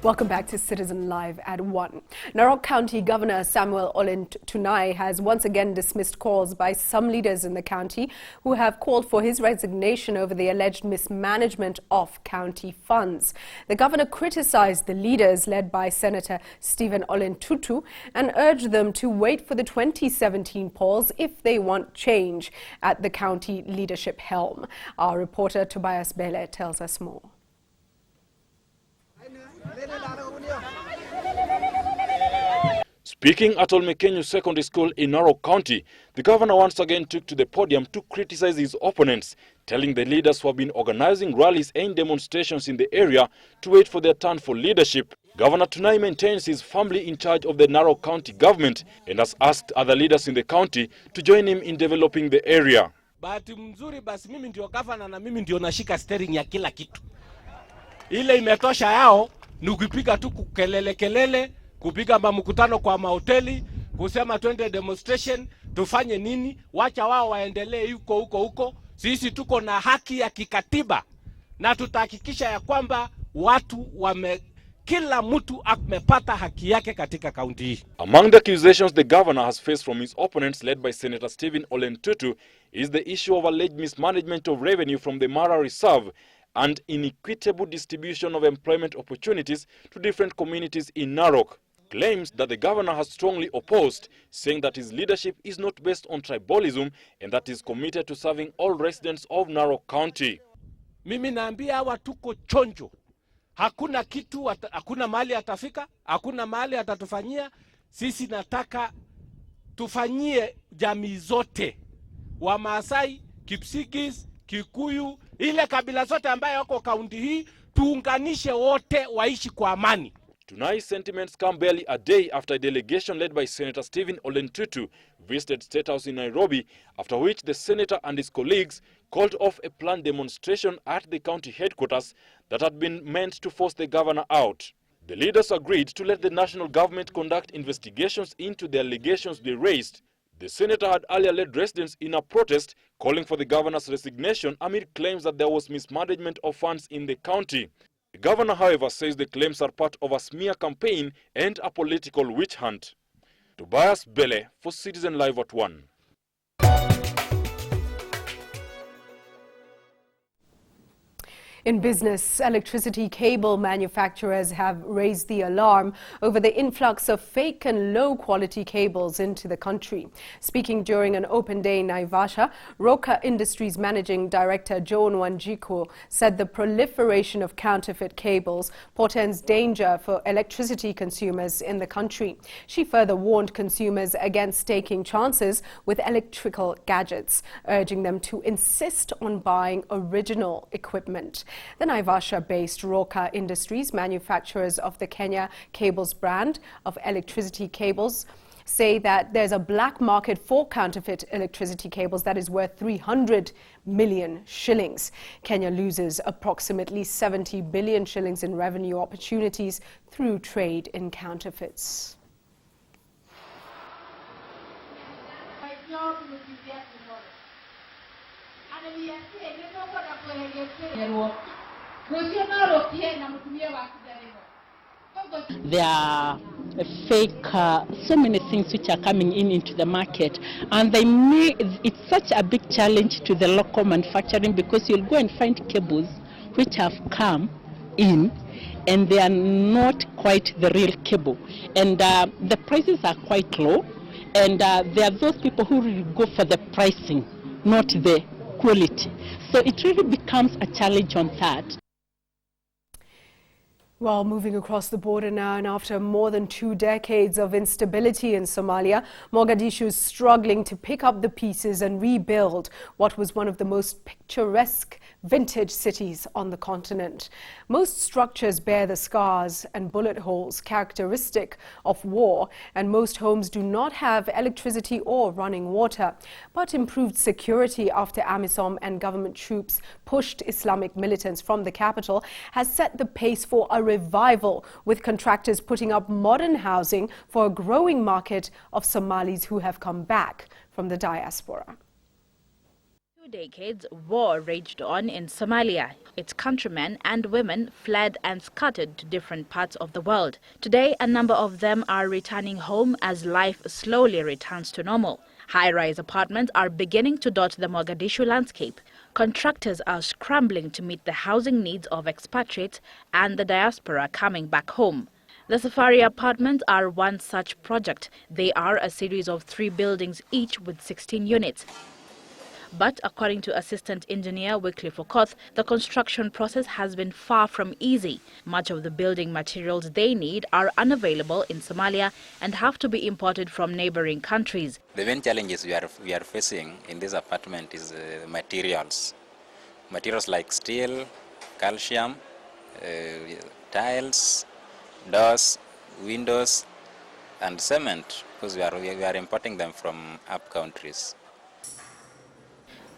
Welcome back to Citizen Live at 1. Narok County Governor Samuel Olen TUNAI has once again dismissed calls by some leaders in the county who have called for his resignation over the alleged mismanagement of county funds. The governor criticized the leaders led by Senator Stephen Olen Tutu and urged them to wait for the 2017 polls if they want change at the county leadership helm. Our reporter Tobias Bele tells us more. Speaking at Olmekenyu Secondary School in Narok County, the governor once again took to the podium to criticize his opponents, telling the leaders who have been organizing rallies and demonstrations in the area to wait for their turn for leadership. Governor TUNAI maintains he is firmly in charge of the Narok County government and has asked other leaders in the county to join him in developing the area. Bahati mzuri basi mimi ndio governor na mimi ndio nashika steering ya kila kitu. Ile imetosha yao ni kupiga tu kelele, kupiga mkutano kwa mahoteli, kusema twende demonstration, tufanye nini, wacha wao waendelee huko. Sisi tuko na haki ya kikatiba na tutahakikisha ya kwamba kila mtu amepata haki yake katika kaunti hii. Among the accusations the governor has faced from his opponents led by Senator Stephen Olen Tutu is the issue of alleged mismanagement of revenue from the Mara Reserve and inequitable distribution of employment opportunities to different communities in Narok. Claims that the governor has strongly opposed, saying that his leadership is not based on tribalism and that he is committed to serving all residents of Narok County. Mimi naambia hawa tuko chonjo. Hakuna kitu, hakuna mahali atafika, hakuna mahali atatufanyia. Sisi nataka tufanyie jamii zote. Wamaasai, Kipsigis, Kikuyu, ile kabila zote ambaye wako kaunti hii, tuunganishe wote waishi kwa amani. Tonight's sentiments come barely a day after a delegation led by Senator Stephen Olen Tutu visited State House in Nairobi, after which the senator and his colleagues called off a planned demonstration at the county headquarters that had been meant to force the governor out. The leaders agreed to let the national government conduct investigations into the allegations they raised. The senator had earlier led residents in a protest calling for the governor's resignation amid claims that there was mismanagement of funds in the county. The governor, however, says the claims are part of a smear campaign and a political witch hunt. Tobias Bele for Citizen Live at 1. In business, electricity cable manufacturers have raised the alarm over the influx of fake and low-quality cables into the country. Speaking during an open day in Naivasha, Roka Industries Managing Director Joan Wanjiku said the proliferation of counterfeit cables portends danger for electricity consumers in the country. She further warned consumers against taking chances with electrical gadgets, urging them to insist on buying original equipment. The Naivasha-based Roka Industries, manufacturers of the Kenya Cables brand of electricity cables, say that there's a black market for counterfeit electricity cables that is worth 300 million shillings. Kenya loses approximately 70 billion shillings in revenue opportunities through trade in counterfeits. There are fake, so many things which are coming into the market, and it's such a big challenge to the local manufacturing, because you'll go and find cables which have come in and they are not quite the real cable, and the prices are quite low, and there are those people who really go for the pricing, not the quality. So it really becomes a challenge on that. Well, moving across the border now, and after more than 2 decades of instability in Somalia, Mogadishu is struggling to pick up the pieces and rebuild what was one of the most picturesque vintage cities on the continent. Most structures bear the scars and bullet holes characteristic of war, and most homes do not have electricity or running water. But improved security after AMISOM and government troops pushed Islamic militants from the capital has set the pace for a revival, with contractors putting up modern housing for a growing market of Somalis who have come back from the diaspora. 2 decades, war raged on in Somalia. Its countrymen and women fled and scattered to different parts of the world. Today, a number of them are returning home as life slowly returns to normal. High-rise apartments are beginning to dot the Mogadishu landscape. Contractors are scrambling to meet the housing needs of expatriates and the diaspora coming back home. The Safari apartments are one such project. They are a series of 3 buildings, each with 16 units. But according to Assistant Engineer Wycliffe Okoth, the construction process has been far from easy. Much of the building materials they need are unavailable in Somalia and have to be imported from neighboring countries. The main challenges we are facing in this apartment is materials. Materials like steel, calcium, tiles, doors, windows, and cement, because we are importing them from up countries.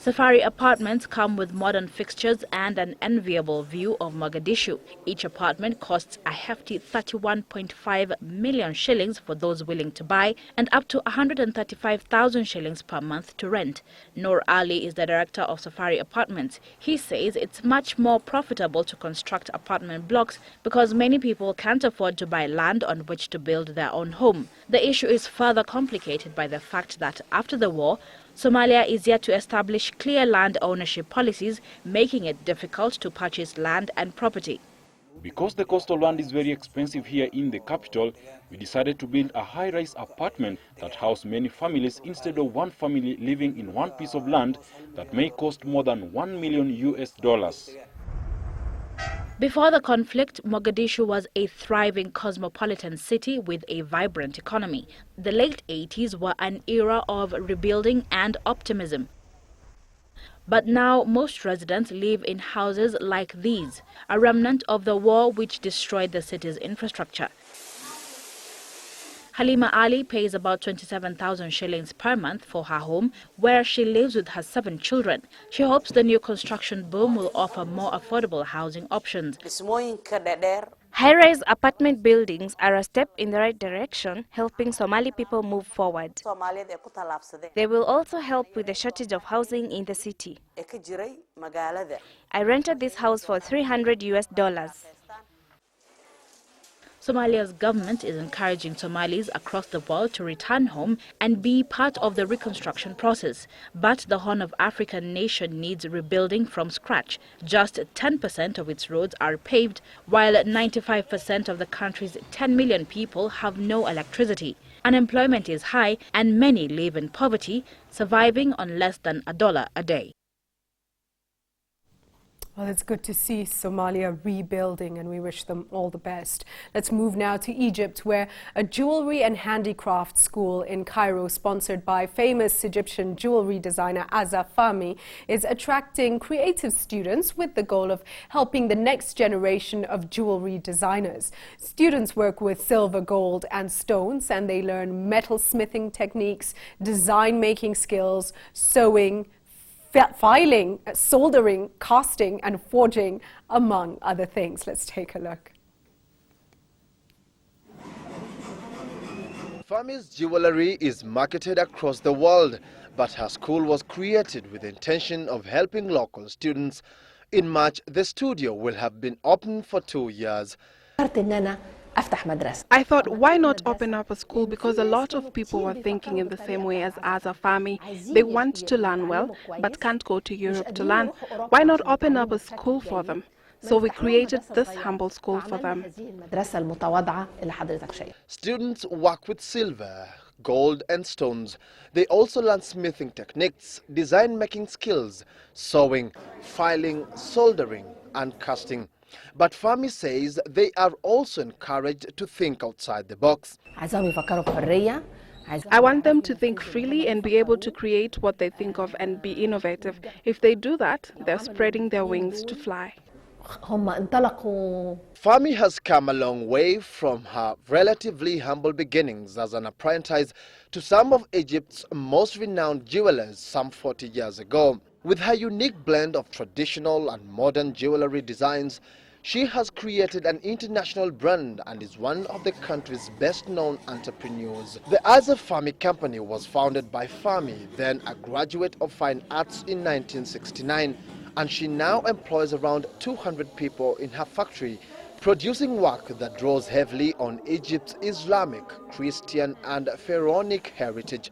Safari apartments come with modern fixtures and an enviable view of Mogadishu. Each apartment costs a hefty 31.5 million shillings for those willing to buy and up to 135,000 shillings per month to rent. Noor Ali is the director of Safari Apartments. He says it's much more profitable to construct apartment blocks because many people can't afford to buy land on which to build their own home. The issue is further complicated by the fact that after the war, Somalia is yet to establish clear land ownership policies, making it difficult to purchase land and property. Because the cost of land is very expensive here in the capital, we decided to build a high-rise apartment that house many families instead of one family living in one piece of land that may cost more than $1 million US. Before the conflict, Mogadishu was a thriving cosmopolitan city with a vibrant economy. The late 80s were an era of rebuilding and optimism. But now most residents live in houses like these, a remnant of the war which destroyed the city's infrastructure. Halima Ali pays about 27,000 shillings per month for her home, where she lives with her 7 children. She hopes the new construction boom will offer more affordable housing options. High-rise apartment buildings are a step in the right direction, helping Somali people move forward. They will also help with the shortage of housing in the city. I rented this house for $300 US. Somalia's government is encouraging Somalis across the world to return home and be part of the reconstruction process. But the Horn of African nation needs rebuilding from scratch. Just 10% of its roads are paved, while 95% of the country's 10 million people have no electricity. Unemployment is high and many live in poverty, surviving on less than $1 a day. Well, it's good to see Somalia rebuilding, and we wish them all the best. Let's move now to Egypt, where a jewelry and handicraft school in Cairo, sponsored by famous Egyptian jewelry designer Azza Fahmy, is attracting creative students with the goal of helping the next generation of jewelry designers. Students work with silver, gold, and stones, and they learn metal smithing techniques, design making skills, sewing, filing, soldering, casting and forging, among other things. Let's take a look. Fahmy's jewelry is marketed across the world, but her school was created with the intention of helping local students. In March, the studio will have been open for 2 years. I thought, why not open up a school, because a lot of people were thinking in the same way as Azza Fahmy. They want to learn well, but can't go to Europe to learn. Why not open up a school for them? So we created this humble school for them. Students work with silver, gold and stones. They also learn smithing techniques, design making skills, sewing, filing, soldering and casting. But Fahmy says they are also encouraged to think outside the box. I want them to think freely and be able to create what they think of and be innovative. If they do that, they're spreading their wings to fly. Fahmy has come a long way from her relatively humble beginnings as an apprentice to some of Egypt's most renowned jewelers some 40 years ago. With her unique blend of traditional and modern jewelry designs, She has created an international brand and is one of the country's best-known entrepreneurs. The Azza Fami company was founded by Fami, then a graduate of fine arts in 1969, and she now employs around 200 people in her factory, producing work that draws heavily on Egypt's Islamic, Christian and Pharaonic heritage.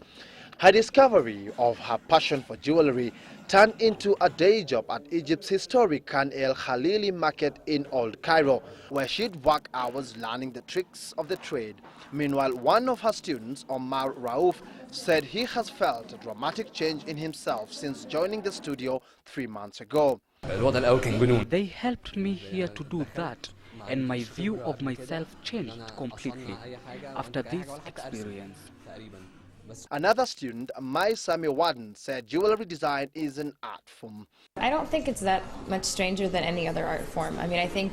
Her discovery of her passion for jewelry turned into a day job at Egypt's historic Khan el Khalili market in Old Cairo, where she'd work hours learning the tricks of the trade. Meanwhile, one of her students, Omar Rauf, said he has felt a dramatic change in himself since joining the studio 3 months ago. They helped me here to do that, and my view of myself changed completely after this experience. Another student, Mai Sami Warden, said jewelry design is an art form. I don't think it's that much stranger than any other art form. I mean, I think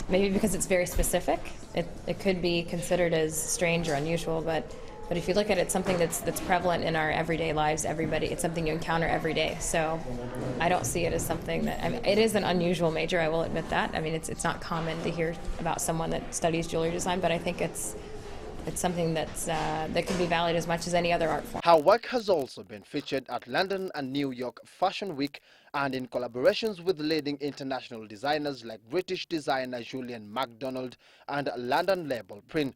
maybe because it's very specific, it could be considered as strange or unusual, but if you look at it, something that's prevalent in our everyday lives, it's something you encounter every day. So I don't see it as something that, I mean, it is an unusual major, I will admit that. I mean, it's not common to hear about someone that studies jewelry design, but I think it's something that can be valued as much as any other art form. Her work has also been featured at London and New York Fashion Week and in collaborations with leading international designers like British designer Julian MacDonald and London label Print.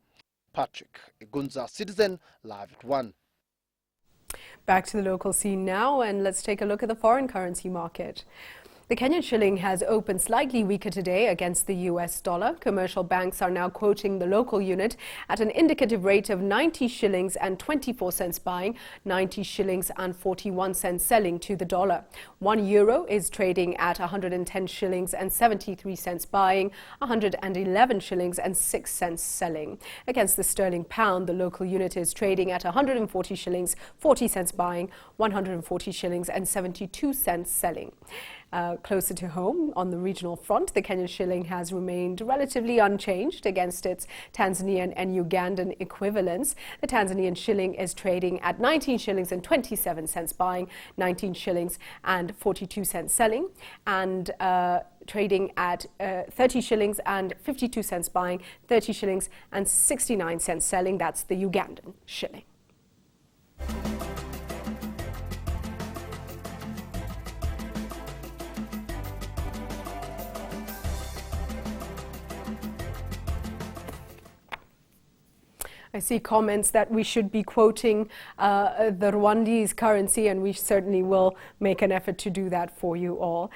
Patrick Igunza, Citizen, Live at 1. Back to the local scene now, and let's take a look at the foreign currency market. The Kenyan shilling has opened slightly weaker today against the US dollar. Commercial banks are now quoting the local unit at an indicative rate of 90 shillings and 24 cents buying, 90 shillings and 41 cents selling to the dollar. 1 euro is trading at 110 shillings and 73 cents buying, 111 shillings and 6 cents selling. Against the sterling pound, the local unit is trading at 140 shillings, 40 cents buying, 140 shillings and 72 cents selling. Closer to home, on the regional front, the Kenyan shilling has remained relatively unchanged against its Tanzanian and Ugandan equivalents. The Tanzanian shilling is trading at 19 shillings and 27 cents buying, 19 shillings and 42 cents selling, and trading at 30 shillings and 52 cents buying, 30 shillings and 69 cents selling. That's the Ugandan shilling. I see comments that we should be quoting the Rwandese currency, and we certainly will make an effort to do that for you all.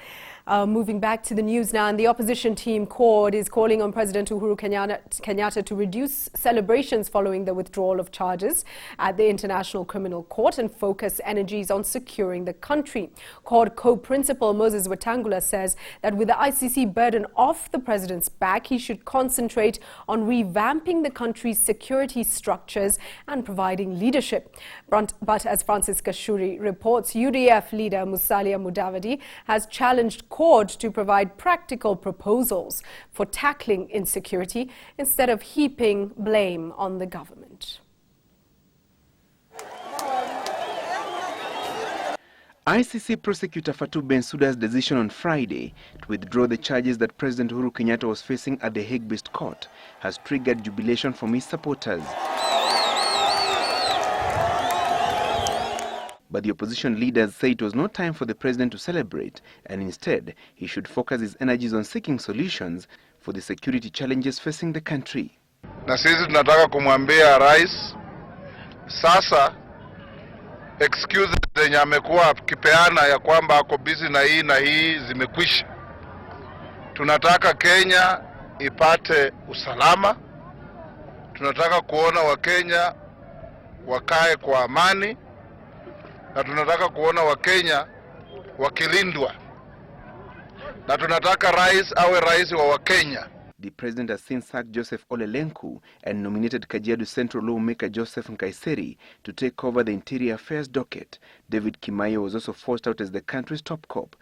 Moving back to the news now, and the opposition team CORD is calling on President Uhuru Kenyatta to reduce celebrations following the withdrawal of charges at the International Criminal Court and focus energies on securing the country. CORD co-principal Moses Wetangula says that with the ICC burden off the president's back, he should concentrate on revamping the country's security structures and providing leadership. But as Francis Kashuri reports, UDF leader Musalia Mudavadi has challenged CORD to provide practical proposals for tackling insecurity instead of heaping blame on the government. ICC prosecutor Fatou Bensouda's decision on Friday to withdraw the charges that President Uhuru Kenyatta was facing at the Hague-based court has triggered jubilation from his supporters. But the opposition leaders say it was no time for the president to celebrate, and instead he should focus his energies on seeking solutions for the security challenges facing the country. Na sisi tunataka kumwambia rais sasa excuses zenye amekuwa akipeana ya kwamba ako busy na hii zimekwisha. Tunataka Kenya ipate usalama. Tunataka kuona Wakenya wakae kwa amani. Na tunataka kuona Wakenya wakilindwa. Na tunataka rais awe rais wa Wakenya. The president has since sacked Joseph Ole Lenku and nominated Kajiado Central lawmaker Joseph Nkaiseri to take over the Interior Affairs docket. David Kimayo was also forced out as the country's top cop.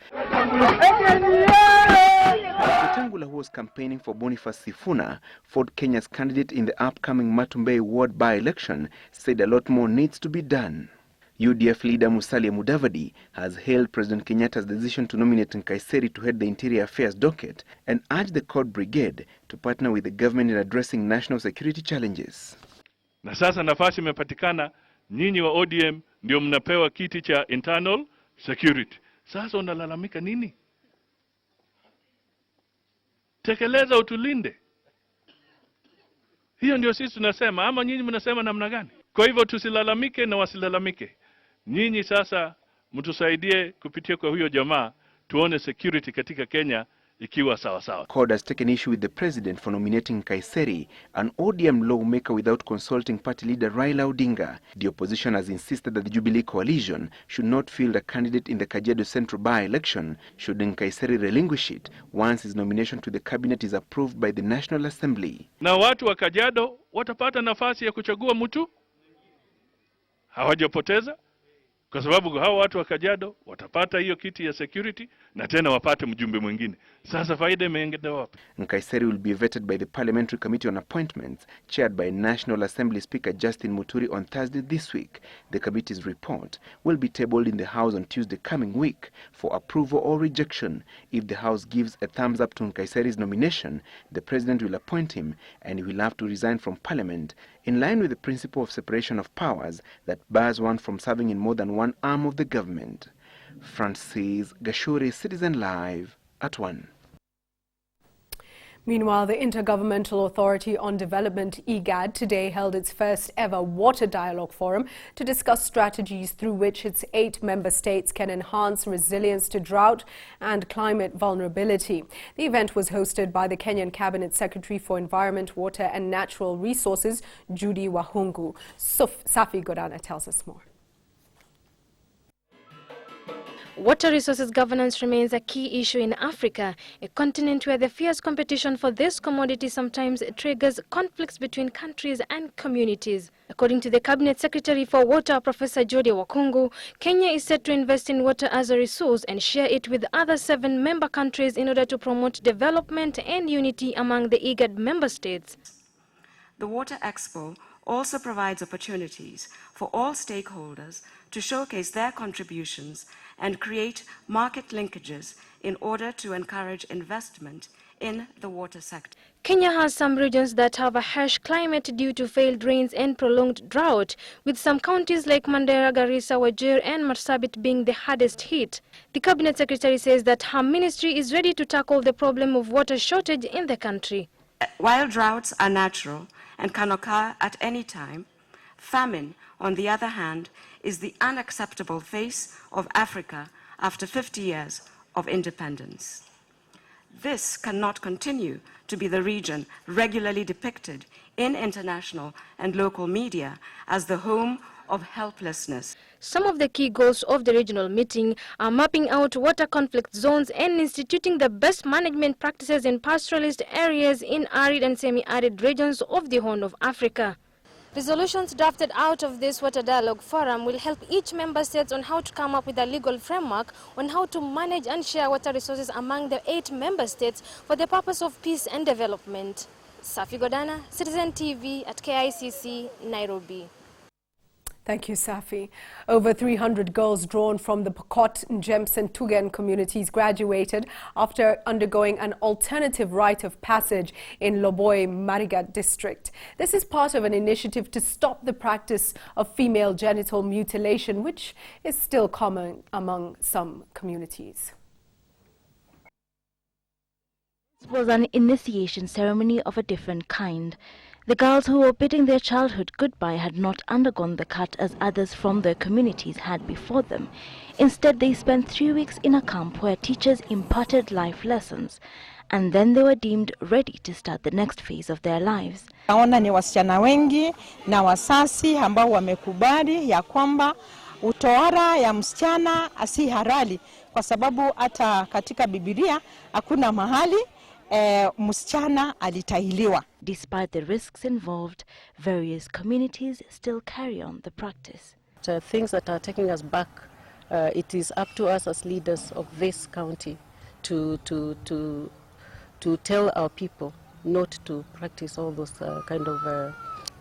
Wetangula, who was campaigning for Boniface Sifuna, Ford Kenya's candidate in the upcoming Matumbei ward by-election, said a lot more needs to be done. UDF leader Musalia Mudavadi has hailed President Kenyatta's decision to nominate Nkaiseri to head the Interior Affairs docket and urged the Code Brigade to partner with the government in addressing national security challenges. Na sasa nafasi imepatikana, nyinyi wa ODM ndio mnapewa kiti cha internal security. Sasa unalalamika nini? Tekeleza utulinde. Hiyo ndio sisi tunasema, ama nyinyi mnasema namna gani? Kwa hivyo tusilalamike na wasilalamike. Nyinyi sasa mtusaidie kupitia kwa huyo jamaa tuone security katika Kenya ikiwa sawa sawa. CORD has taken issue with the president for nominating Nkaiseri, an ODM lawmaker, without consulting party leader Raila Odinga. The opposition has insisted that the Jubilee coalition should not field a candidate in the Kajiado Central by-election should Nkaiseri relinquish it once his nomination to the cabinet is approved by the National Assembly. Na watu wa Kajiado watapata nafasi ya kuchagua mtu, hawajapoteza, kwa sababu hao watu wa Kajiado watapata hiyo kiti ya security na tena wapate mjumbe mwingine. Sasa faida imeenda wapi? Nkaiseri will be vetted by the Parliamentary Committee on Appointments, chaired by National Assembly Speaker Justin Muturi on Thursday this week. The committee's report will be tabled in the House on Tuesday coming week for approval or rejection. If the House gives a thumbs up to Nkaiseri's nomination, the President will appoint him and he will have to resign from Parliament, in line with the principle of separation of powers that bars one from serving in more than one arm of the government. Francis Gashuri, Citizen Live at 1. Meanwhile, the Intergovernmental Authority on Development, IGAD, today held its first ever Water Dialogue Forum to discuss strategies through which its 8 member states can enhance resilience to drought and climate vulnerability. The event was hosted by the Kenyan Cabinet Secretary for Environment, Water and Natural Resources, Judy Wahungu. Safi Godana tells us more. Water resources governance remains a key issue in Africa, a continent where the fierce competition for this commodity sometimes triggers conflicts between countries and communities. According to the Cabinet Secretary for Water, Professor Judy Wahungu, Kenya is set to invest in water as a resource and share it with other 7 member countries in order to promote development and unity among the IGAD member states. The Water Expo also provides opportunities for all stakeholders to showcase their contributions and create market linkages in order to encourage investment in the water sector. Kenya has some regions that have a harsh climate due to failed rains and prolonged drought, with some counties like Mandera, Garissa, Wajir and Marsabit being the hardest hit. The Cabinet Secretary says that her ministry is ready to tackle the problem of water shortage in the country. While droughts are natural and can occur at any time, famine, on the other hand, is the unacceptable face of Africa after 50 years of independence. This cannot continue to be the region regularly depicted in international and local media as the home of helplessness. Some of the key goals of the regional meeting are mapping out water conflict zones and instituting the best management practices in pastoralist areas in arid and semi-arid regions of the Horn of Africa. Resolutions drafted out of this Water Dialogue Forum will help each member state on how to come up with a legal framework on how to manage and share water resources among the 8 member states for the purpose of peace and development. Safi Godana, Citizen TV at KICC, Nairobi. Thank you, Safi. Over 300 girls drawn from the Pokot, Njems and Tugen communities graduated after undergoing an alternative rite of passage in Loboy, Marigat district. This is part of an initiative to stop the practice of female genital mutilation, which is still common among some communities. It was an initiation ceremony of a different kind. The girls who were bidding their childhood goodbye had not undergone the cut as others from their communities had before them. Instead, they spent 3 weeks in a camp where teachers imparted life lessons, and then they were deemed ready to start the next phase of their lives. Naona ni wasichana wengi na wasasi ambao wamekubali ya kwamba utohara ya msichana asi halali, kwa sababu hata katika Biblia hakuna mahali msichana alitahiliwa. Despite the risks involved, various communities still carry on the practice. Things that are taking us back, it is up to us as leaders of this county to tell our people not to practice all those kind of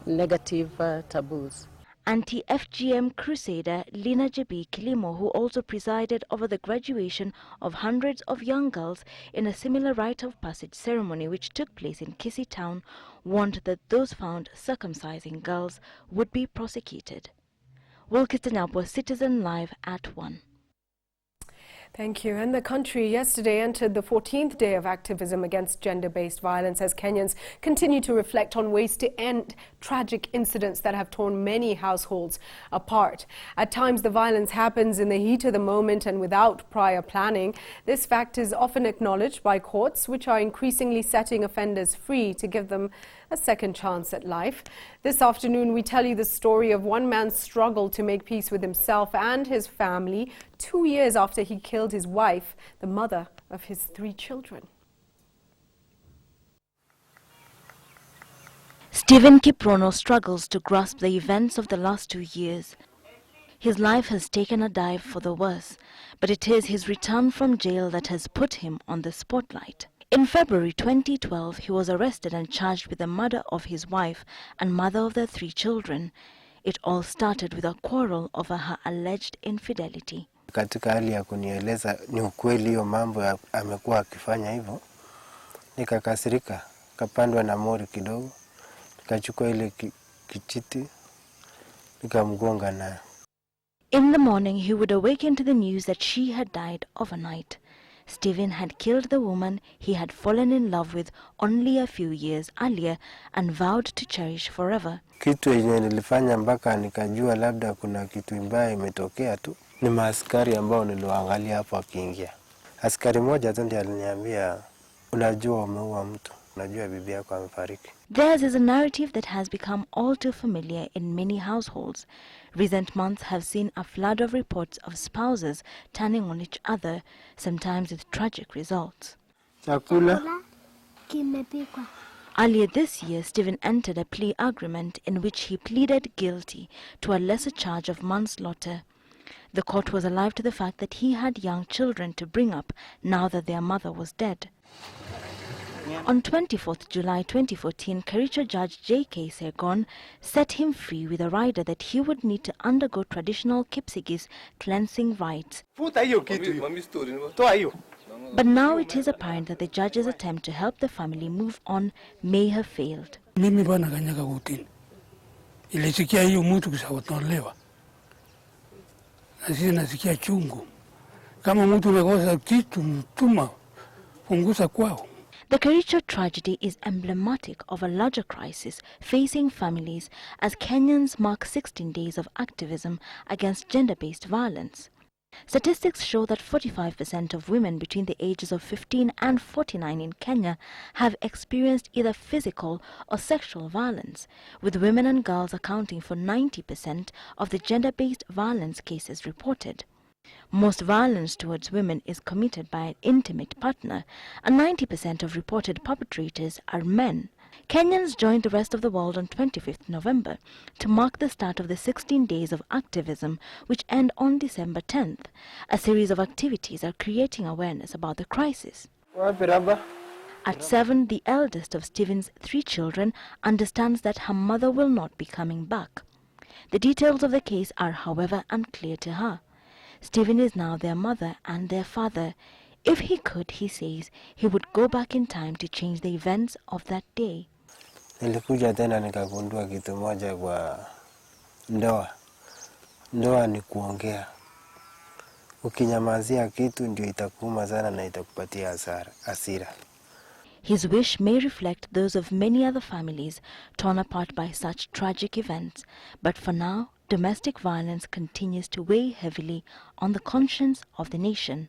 negative taboos. Anti-FGM crusader Lina Jebi Kilimo, who also presided over the graduation of hundreds of young girls in a similar rite of passage ceremony which took place in Kisii town, warned that those found circumcising girls would be prosecuted. Wilkiston Citizen Live at 1. Thank you. And the country yesterday entered the 14th day of activism against gender-based violence as Kenyans continue to reflect on ways to end tragic incidents that have torn many households apart. At times, the violence happens in the heat of the moment and without prior planning. This fact is often acknowledged by courts, which are increasingly setting offenders free to give them a second chance at life. This afternoon, we tell you the story of one man's struggle to make peace with himself and his family 2 years after he killed his wife, the mother of his 3 children. Stephen Kiprono struggles to grasp the events of the last 2 years. His life has taken a dive for the worse, but it is his return from jail that has put him on the spotlight. In February 2012, he was arrested and charged with the murder of his wife and mother of their 3 children. It all started with a quarrel over her alleged infidelity. Katika hali ya kunieleza ni ukweli hiyo mambo amekuwa akifanya hivyo, nikakasirika, kapandwa na mori kidogo, nikachukua ile kijiti, nikamgonga nayo. In the morning, he would awaken to the news that she had died overnight. Stephen had killed the woman he had fallen in love with only a few years earlier and vowed to cherish forever. Kitu yenye nilifanya mpaka nikajua labda kuna kitu mbaya imetokea tu ni maaskari ambao niliwaangalia hapo akiingia. Askari mmoja tu ndiye aliniambia, unajua umeua mtu, unajua bibi yako amefariki. Theirs is a narrative that has become all too familiar in many households. Recent months have seen a flood of reports of spouses turning on each other, sometimes with tragic results. Chakula kimepikwa. Earlier this year, Stephen entered a plea agreement in which he pleaded guilty to a lesser charge of manslaughter. The court was alive to the fact that he had young children to bring up now that their mother was dead. On 24th July 2014, Kericho Judge J.K. Segon set him free with a rider that he would need to undergo traditional Kipsigis cleansing rites. But now it is apparent that the judge's attempt to help the family move on may have failed. Mimi bwana kanyaga kutini. Ilisikia hiyo mtu kishaotolewa. Na sisi nasikia chungu. Kama mtu amekosa kitu mtuma punguza kwao. The Kericho tragedy is emblematic of a larger crisis facing families as Kenyans mark 16 days of activism against gender-based violence. Statistics show that 45% of women between the ages of 15 and 49 in Kenya have experienced either physical or sexual violence, with women and girls accounting for 90% of the gender-based violence cases reported. Most violence towards women is committed by an intimate partner, and 90% of reported perpetrators are men. Kenyans joined the rest of the world on 25th November to mark the start of the 16 days of activism, which end on December 10th. A series of activities are creating awareness about the crisis. At 7, the eldest of Stephen's 3 children understands that her mother will not be coming back. The details of the case are, however, unclear to her. Stephen is now their mother and their father. If he could, he says, he would go back in time to change the events of that day. Nilikuja tena nikagundua kitu moja kwa ndoa. Ndoa ni kuongea. Ukinyamazia kitu ndio itakuuma sana na itakupatia hasira. His wish may reflect those of many other families torn apart by such tragic events, but for now, domestic violence continues to weigh heavily on the conscience of the nation.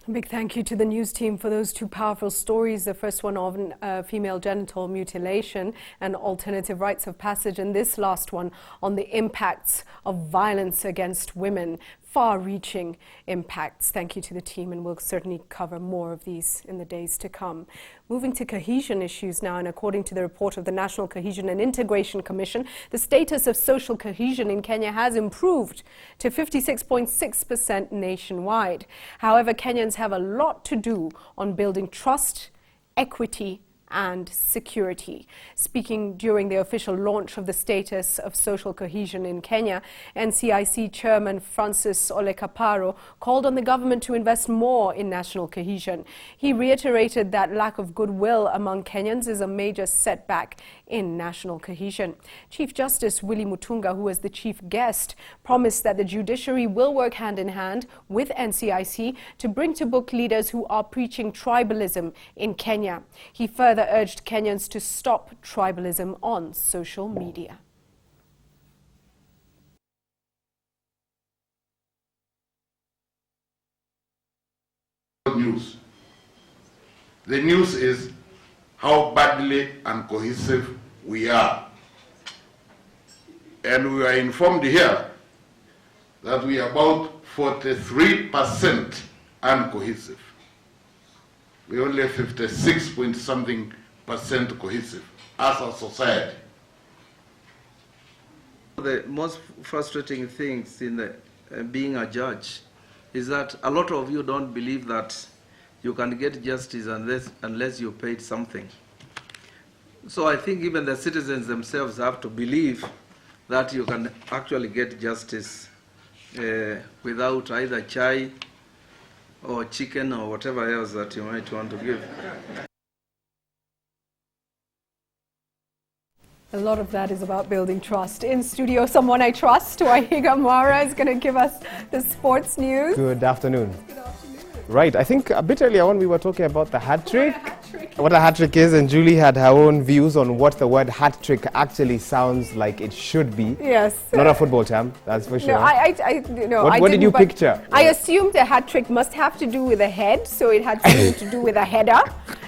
A big thank you to the news team for those 2 powerful stories. The first one on female genital mutilation and alternative rites of passage, and this last one on the impacts of violence against women. Far-reaching impacts. Thank you to the team, and we'll certainly cover more of these in the days to come. Moving to cohesion issues now, and according to the report of the National Cohesion and Integration Commission, the status of social cohesion in Kenya has improved to 56.6% nationwide. However, Kenyans have a lot to do on building trust, equity, and security. Speaking during the official launch of the status of social cohesion in Kenya, NCIC Chairman Francis Ole Kaparo called on the government to invest more in national cohesion. He reiterated that lack of goodwill among Kenyans is a major setback in national cohesion. Chief Justice Willy Mutunga, who was the chief guest, promised that the judiciary will work hand in hand with NCIC to bring to book leaders who are preaching tribalism in Kenya. He further urged Kenyans to stop tribalism on social media. News. The news is how badly uncohesive we are. And we are informed here that we are about 43% uncohesive. We are only 56-point-something% cohesive as a society. The most frustrating things in being a judge is that a lot of you don't believe that you can get justice unless you paid something. So I think even the citizens themselves have to believe that you can actually get justice without either chai or chicken or whatever else that you might want to give. A lot of that is about building trust. In studio, someone I trust, Wahiga Mara, is going to give us the sports news. Good afternoon. Right, I think a bit earlier on we were talking about the hat trick. What a hat trick is, and Julie had her own views on what the word hat trick actually sounds like it should be. Yes. Not a football term, that's for sure. No, what did you picture? I assumed a hat trick must have to do with a head, so it had something to do with a header,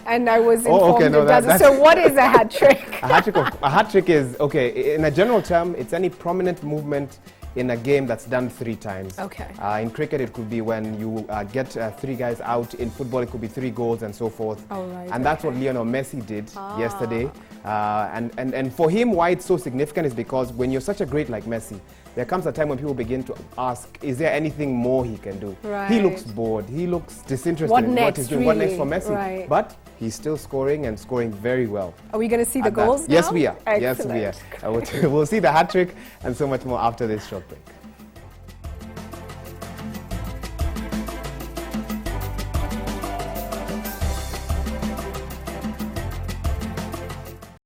and I was informed it doesn't. So what is a hat trick? A hat trick is, okay, in a general term, it's any prominent movement in a game that's done 3 times. Okay. In cricket, it could be when you get 3 guys out. In football, it could be 3 goals and so forth. Oh, right, and that's what Lionel Messi did yesterday. And for him, why it's so significant is because when you're such a great like Messi, there comes a time when people begin to ask, is there anything more he can do? Right. He looks bored. He looks disinterested What in next, what he's doing. really? What next for Messi? Right. But he's still scoring and scoring very well. Are we going to see the goals now? Yes, we are. Excellent. Yes, we are. We'll see the hat trick and so much more after this short break.